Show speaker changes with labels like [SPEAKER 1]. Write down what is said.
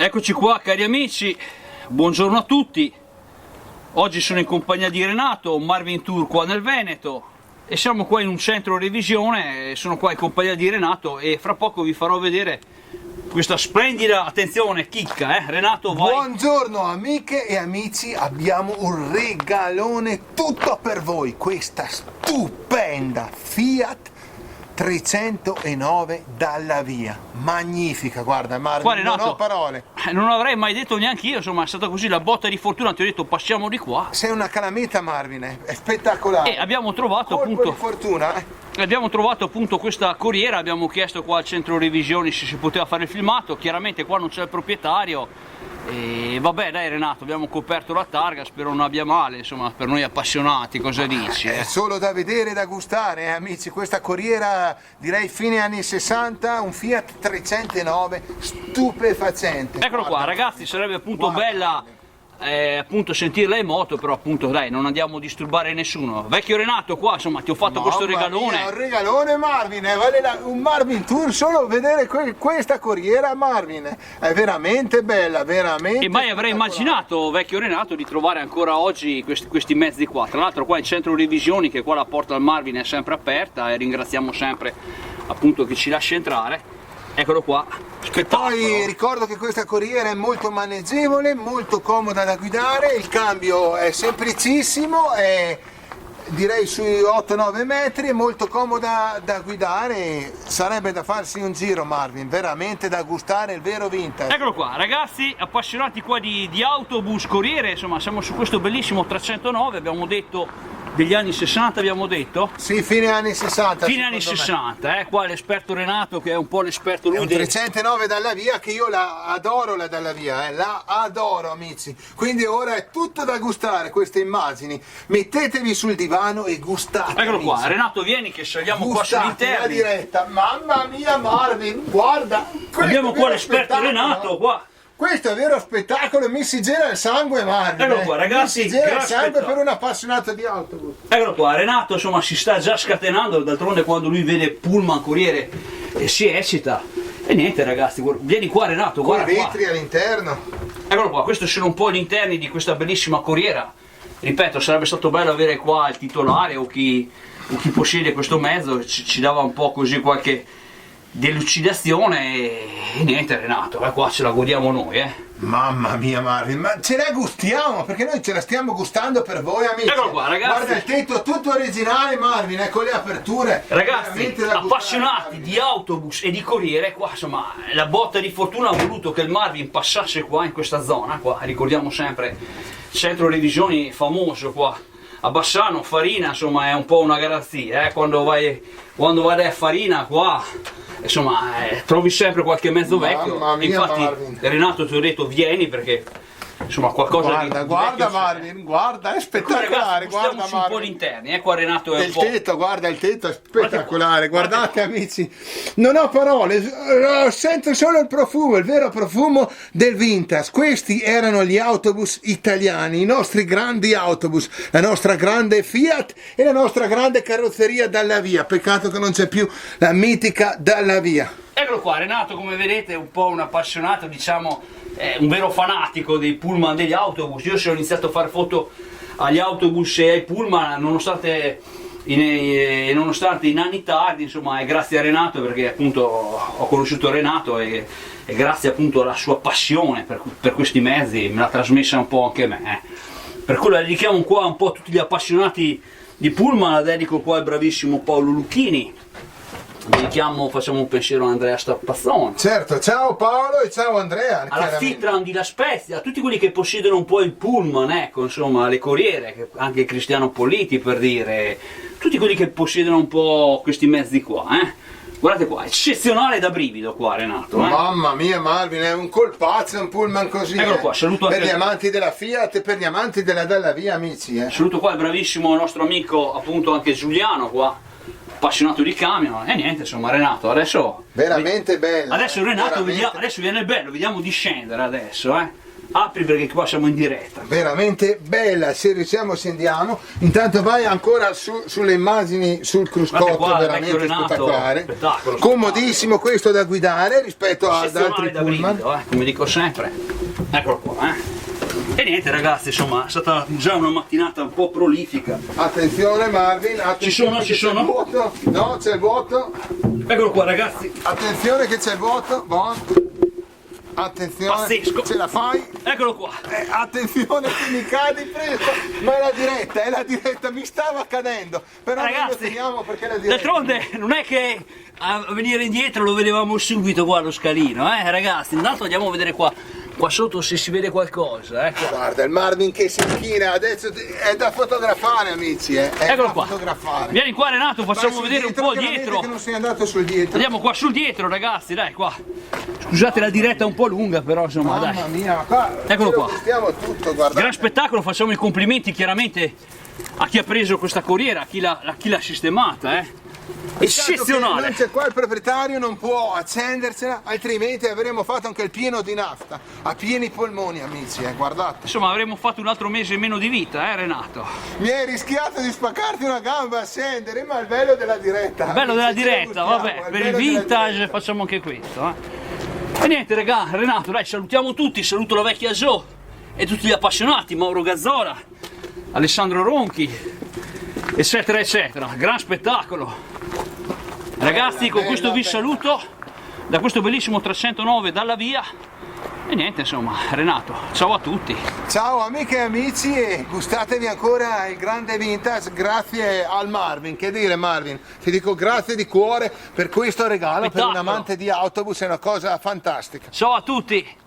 [SPEAKER 1] Eccoci qua cari amici, buongiorno a tutti. Oggi sono in compagnia di Renato, Marvin Tour qua nel Veneto e siamo qua in un centro revisione, sono qua in compagnia di Renato e fra poco vi farò vedere questa splendida, attenzione, chicca, Renato vai.
[SPEAKER 2] Buongiorno amiche e amici, abbiamo un regalone tutto per voi, questa stupenda Fiat 309 dalla via, magnifica, guarda Marvin,
[SPEAKER 1] Qua, Renato,
[SPEAKER 2] non ho parole.
[SPEAKER 1] Non l'avrei mai detto neanche io, insomma è stata così la botta di fortuna, ti ho detto passiamo di qua.
[SPEAKER 2] Sei una calamita Marvin, è spettacolare.
[SPEAKER 1] E abbiamo trovato
[SPEAKER 2] colpo
[SPEAKER 1] appunto
[SPEAKER 2] di fortuna,
[SPEAKER 1] Abbiamo trovato appunto questa corriera, abbiamo chiesto qua al centro revisioni se si poteva fare il filmato, chiaramente qua non c'è il proprietario e vabbè dai Renato, abbiamo coperto la targa, spero non abbia male, insomma per noi appassionati, cosa dici?
[SPEAKER 2] È solo da vedere e da gustare, amici, questa corriera direi fine anni 60, un Fiat 309 stupefacente.
[SPEAKER 1] Eccolo qua ragazzi, sarebbe appunto bella appunto sentirla in moto, però appunto dai non andiamo a disturbare nessuno. Vecchio Renato qua, insomma ti ho fatto questo regalone.
[SPEAKER 2] Mia, un regalone Marvin, vale un Marvin Tour solo vedere questa corriera Marvin, è veramente bella, veramente.
[SPEAKER 1] E mai avrei immaginato, vecchio Renato, di trovare ancora oggi questi mezzi qua. Tra l'altro qua in centro revisioni, che qua la porta al Marvin è sempre aperta e ringraziamo sempre appunto chi ci lascia entrare. Eccolo qua, spettacolo.
[SPEAKER 2] Poi ricordo che questa corriera è molto maneggevole, molto comoda da guidare, il cambio è semplicissimo, è direi sui 8-9 metri, è molto comoda da guidare, sarebbe da farsi un giro Marvin, veramente da gustare, il vero vintage.
[SPEAKER 1] Eccolo qua ragazzi, appassionati qua di autobus, corriere, insomma siamo su questo bellissimo 309, abbiamo detto degli anni 60, abbiamo detto?
[SPEAKER 2] Sì, fine anni 60.
[SPEAKER 1] Fine anni 60, qua l'esperto Renato che è un po' l'esperto lui.
[SPEAKER 2] È un 309 dalla via che io la adoro, la dalla via, la adoro amici. Quindi ora è tutto da gustare queste immagini. Mettetevi sul divano e gustate.
[SPEAKER 1] Eccolo
[SPEAKER 2] amici.
[SPEAKER 1] Qua, Renato vieni che saliamo qua
[SPEAKER 2] Gustate
[SPEAKER 1] sull'interno.
[SPEAKER 2] la diretta. Mamma mia Marvin, guarda.
[SPEAKER 1] Abbiamo qua l'esperto Renato qua.
[SPEAKER 2] Questo è vero spettacolo, mi si gela il sangue Marvin.
[SPEAKER 1] Eccolo qua ragazzi,
[SPEAKER 2] mi si gela il sangue per un appassionato di autobus.
[SPEAKER 1] Eccolo qua, Renato insomma si sta già scatenando, d'altronde quando lui vede pullman, corriere si eccita. E niente ragazzi, vieni qua Renato,
[SPEAKER 2] Con
[SPEAKER 1] guarda
[SPEAKER 2] i
[SPEAKER 1] qua.
[SPEAKER 2] vetri all'interno.
[SPEAKER 1] Eccolo qua, questi sono un po' gli interni di questa bellissima corriera. Ripeto, sarebbe stato bello avere qua il titolare o chi possiede questo mezzo, ci dava un po' così qualche delucidazione e niente Renato, qua ce la godiamo noi
[SPEAKER 2] Mamma mia Marvin, ma ce la gustiamo perché noi ce la stiamo gustando per voi amici.
[SPEAKER 1] Eccolo qua ragazzi,
[SPEAKER 2] guarda il tetto tutto originale Marvin, ecco le aperture
[SPEAKER 1] ragazzi appassionati di autobus e di corriere, qua insomma la botta di fortuna ha voluto che il Marvin passasse qua in questa zona qua, ricordiamo sempre centro revisioni famoso qua a Bassano. Farina insomma è un po' una garanzia, quando vai da Farina qua insomma trovi sempre qualche mezzo vecchio.
[SPEAKER 2] Mamma mia,
[SPEAKER 1] infatti
[SPEAKER 2] Marvin.
[SPEAKER 1] Renato ti ho detto vieni perché insomma qualcosa
[SPEAKER 2] guarda
[SPEAKER 1] di
[SPEAKER 2] Marvin, guarda, è spettacolare, guarda
[SPEAKER 1] un po' gli interni, qua Renato è un po'.
[SPEAKER 2] Tetto, guarda il tetto è spettacolare, guardate amici, non ho parole, sento solo il profumo, il vero profumo del vintage. Questi erano gli autobus italiani, i nostri grandi autobus, la nostra grande Fiat e la nostra grande carrozzeria dalla via, peccato che non c'è più la mitica dalla via.
[SPEAKER 1] Eccolo qua Renato, come vedete è un po' un appassionato, diciamo un vero fanatico dei pullman, degli autobus. Io ho iniziato a fare foto agli autobus e ai pullman nonostante in anni tardi, insomma è grazie a Renato, perché appunto ho conosciuto Renato e grazie appunto alla sua passione per questi mezzi me l'ha trasmessa un po' anche a me. Per cui la dedichiamo qua un po' a tutti gli appassionati di pullman, la dedico qua al bravissimo Paolo Lucchini. Facciamo un pensiero a Andrea Starpazzone.
[SPEAKER 2] Certo, ciao Paolo e ciao Andrea.
[SPEAKER 1] Alla Fitran di La Spezia, a tutti quelli che possiedono un po' il pullman, ecco, insomma, le corriere, anche Cristiano Politi per dire, tutti quelli che possiedono un po' questi mezzi qua, Guardate qua, eccezionale da brivido qua Renato.
[SPEAKER 2] Mamma mia Marvin, è un colpazzo un pullman così.
[SPEAKER 1] Eccolo qua, saluto
[SPEAKER 2] per
[SPEAKER 1] anche
[SPEAKER 2] gli amanti della Fiat e per gli amanti della Dalla Via amici.
[SPEAKER 1] Saluto qua il bravissimo nostro amico appunto anche Giuliano qua, appassionato di camion e niente insomma Renato adesso
[SPEAKER 2] veramente bello.
[SPEAKER 1] Adesso Renato
[SPEAKER 2] veramente.
[SPEAKER 1] adesso viene bello, vediamo di scendere adesso apri perché qua siamo in diretta.
[SPEAKER 2] Veramente bella, se riusciamo scendiamo. Intanto vai ancora sulle immagini sul cruscotto,
[SPEAKER 1] Guardate qua,
[SPEAKER 2] veramente
[SPEAKER 1] Renato,
[SPEAKER 2] spettacolare.
[SPEAKER 1] spettacolo.
[SPEAKER 2] Comodissimo questo da guidare rispetto ad altri
[SPEAKER 1] Eccezionale da
[SPEAKER 2] pullman.
[SPEAKER 1] brivido, come dico sempre. Eccolo qua, E niente ragazzi, insomma, è stata già una mattinata un po' prolifica.
[SPEAKER 2] Attenzione Marvin, attenzione
[SPEAKER 1] Ci sono?
[SPEAKER 2] c'è il vuoto. No, c'è il vuoto.
[SPEAKER 1] Eccolo qua ragazzi,
[SPEAKER 2] Attenzione che c'è il vuoto. Buon. Attenzione,
[SPEAKER 1] Pazzesco.
[SPEAKER 2] ce la fai.
[SPEAKER 1] eccolo qua.
[SPEAKER 2] Attenzione che mi cadi presto. Ma è la diretta, mi stava cadendo. Però noi lo
[SPEAKER 1] Ragazzi,
[SPEAKER 2] teniamo perché è la diretta.
[SPEAKER 1] d'altronde non è che a venire indietro lo vedevamo subito qua lo scalino, ragazzi. Intanto andiamo a vedere qua sotto se si vede qualcosa, ecco.
[SPEAKER 2] Guarda il Marvin che si inchina, adesso è da fotografare amici, è
[SPEAKER 1] Eccolo
[SPEAKER 2] da
[SPEAKER 1] qua.
[SPEAKER 2] fotografare.
[SPEAKER 1] Vieni qua Renato,
[SPEAKER 2] Vai
[SPEAKER 1] facciamo
[SPEAKER 2] sul
[SPEAKER 1] vedere un po'
[SPEAKER 2] chiaramente
[SPEAKER 1] dietro.
[SPEAKER 2] che non sei andato sul dietro.
[SPEAKER 1] Andiamo qua sul dietro ragazzi, dai qua. Scusate la diretta è un po' lunga però insomma dai.
[SPEAKER 2] Mamma mia, ma qua
[SPEAKER 1] Eccolo qua.
[SPEAKER 2] stiamo tutto, guarda.
[SPEAKER 1] Gran spettacolo, facciamo i complimenti chiaramente a chi ha preso questa corriera, a chi l'ha sistemata, Eccezionale!
[SPEAKER 2] Non c'è qua il proprietario, non può accendersela, altrimenti avremmo fatto anche il pieno di nafta, a pieni polmoni amici, guardate.
[SPEAKER 1] Insomma avremmo fatto un altro mese in meno di vita, Renato?
[SPEAKER 2] Mi hai rischiato di spaccarti una gamba a scendere, ma è il bello della diretta.
[SPEAKER 1] Il bello della
[SPEAKER 2] amici, ce ne
[SPEAKER 1] diretta,
[SPEAKER 2] gutiamo,
[SPEAKER 1] vabbè,
[SPEAKER 2] è
[SPEAKER 1] per
[SPEAKER 2] bello
[SPEAKER 1] il
[SPEAKER 2] della
[SPEAKER 1] vintage
[SPEAKER 2] diretta.
[SPEAKER 1] facciamo anche questo, E niente raga, Renato, dai, salutiamo tutti, saluto la vecchia Joe e tutti gli appassionati, Mauro Gazzola, Alessandro Ronchi, eccetera eccetera, gran spettacolo. Ragazzi, con questo vi saluto da questo bellissimo 309 dalla via e niente, insomma, Renato, ciao a tutti.
[SPEAKER 2] Ciao amiche e amici e gustatevi ancora il grande vintage grazie al Marvin. Che dire Marvin? Ti dico grazie di cuore per questo regalo, per un
[SPEAKER 1] Spettacolo.
[SPEAKER 2] amante di autobus, è una cosa fantastica.
[SPEAKER 1] Ciao a tutti.